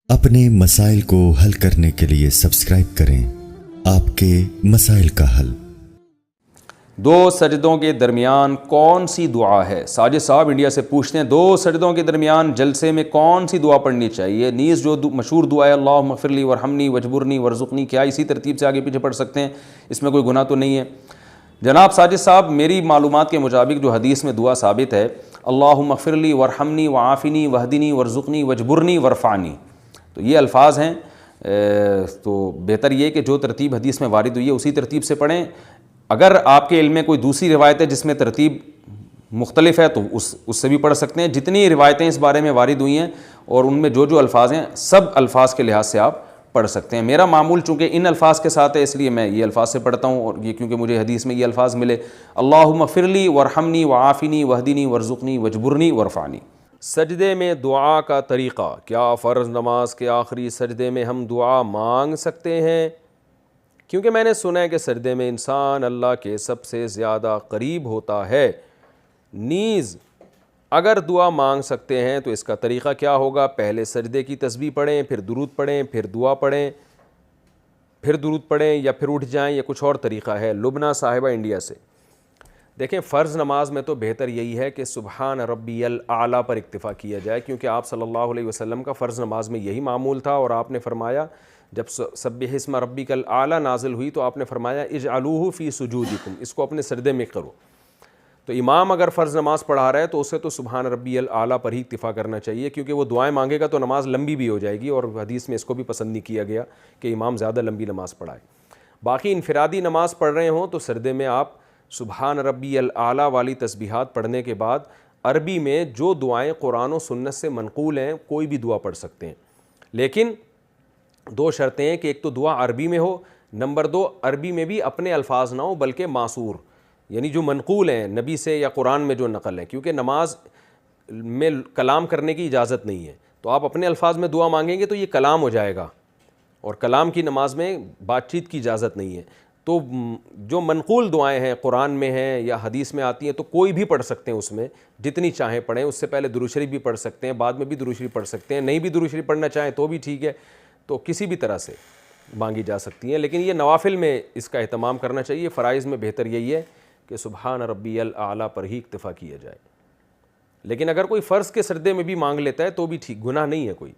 اپنے مسائل کو حل کرنے کے لیے سبسکرائب کریں آپ کے مسائل کا حل۔ دو سجدوں کے درمیان کون سی دعا ہے؟ ساجد صاحب انڈیا سے پوچھتے ہیں دو سجدوں کے درمیان جلسے میں کون سی دعا پڑھنی چاہیے؟ نیز جو مشہور دعا ہے اللہم اغفر لی ورحمنی وجبرنی ورزقنی، کیا اسی ترتیب سے آگے پیچھے پڑھ سکتے ہیں؟ اس میں کوئی گناہ تو نہیں ہے؟ جناب ساجد صاحب، میری معلومات کے مطابق جو حدیث میں دعا ثابت ہے اللہم اغفر لی ورحمنی وعافنی وہدنی ورزقنی وجبرنی ورفعنی، تو یہ الفاظ ہیں، تو بہتر یہ کہ جو ترتیب حدیث میں وارد ہوئی ہے اسی ترتیب سے پڑھیں۔ اگر آپ کے علم میں کوئی دوسری روایت ہے جس میں ترتیب مختلف ہے تو اس سے بھی پڑھ سکتے ہیں۔ جتنی روایتیں اس بارے میں وارد ہوئی ہیں اور ان میں جو الفاظ ہیں سب الفاظ کے لحاظ سے آپ پڑھ سکتے ہیں۔ میرا معمول چونکہ ان الفاظ کے ساتھ ہے اس لیے میں یہ الفاظ سے پڑھتا ہوں، اور یہ کیونکہ مجھے حدیث میں یہ الفاظ ملے اللہم اغفر لی ورحمنی وعافنی وہدنی ورزقنی وجبرنی ورفعنی۔ سجدے میں دعا کا طریقہ، کیا فرض نماز کے آخری سجدے میں ہم دعا مانگ سکتے ہیں؟ کیونکہ میں نے سنا ہے کہ سجدے میں انسان اللہ کے سب سے زیادہ قریب ہوتا ہے۔ نیز اگر دعا مانگ سکتے ہیں تو اس کا طریقہ کیا ہوگا؟ پہلے سجدے کی تسبیح پڑھیں، پھر درود پڑھیں، پھر دعا پڑھیں، پھر درود پڑھیں، یا پھر اٹھ جائیں، یا کچھ اور طریقہ ہے؟ لبنہ صاحبہ انڈیا سے۔ دیکھیں فرض نماز میں تو بہتر یہی ہے کہ سبحان ربی الاعلیٰ پر اکتفا کیا جائے، کیونکہ آپ صلی اللہ علیہ وسلم کا فرض نماز میں یہی معمول تھا، اور آپ نے فرمایا جب سبح اسم ربک الاعلیٰ نازل ہوئی تو آپ نے فرمایا اجعلوہ فی سجودکم، اس کو اپنے سجدے میں کرو۔ تو امام اگر فرض نماز پڑھا رہا ہے تو اسے تو سبحان ربی الاعلیٰ پر ہی اکتفا کرنا چاہیے، کیونکہ وہ دعائیں مانگے گا تو نماز لمبی بھی ہو جائے گی، اور حدیث میں اس کو بھی پسند نہیں کیا گیا کہ امام زیادہ لمبی نماز پڑھائے۔ باقی انفرادی نماز پڑھ رہے ہوں تو سجدے میں آپ سبحان ربی الاعلیٰ والی تسبیحات پڑھنے کے بعد عربی میں جو دعائیں قرآن و سنت سے منقول ہیں کوئی بھی دعا پڑھ سکتے ہیں، لیکن دو شرطیں ہیں کہ ایک تو دعا عربی میں ہو، نمبر دو عربی میں بھی اپنے الفاظ نہ ہو بلکہ معصور، یعنی جو منقول ہیں نبی سے یا قرآن میں جو نقل ہے، کیونکہ نماز میں کلام کرنے کی اجازت نہیں ہے، تو آپ اپنے الفاظ میں دعا مانگیں گے تو یہ کلام ہو جائے گا، اور کلام کی نماز میں بات چیت کی اجازت نہیں ہے۔ تو جو منقول دعائیں ہیں قرآن میں ہیں یا حدیث میں آتی ہیں تو کوئی بھی پڑھ سکتے ہیں، اس میں جتنی چاہیں پڑھیں، اس سے پہلے درود شریف بھی پڑھ سکتے ہیں، بعد میں بھی درود شریف پڑھ سکتے ہیں، نہیں بھی درود شریف پڑھنا چاہیں تو بھی ٹھیک ہے، تو کسی بھی طرح سے مانگی جا سکتی ہیں، لیکن یہ نوافل میں اس کا اہتمام کرنا چاہیے۔ فرائض میں بہتر یہی ہے کہ سبحان ربی الاعلیٰ پر ہی اکتفا کیا جائے، لیکن اگر کوئی فرض کے سجدے میں بھی مانگ لیتا ہے تو بھی ٹھیک، گناہ نہیں ہے کوئی۔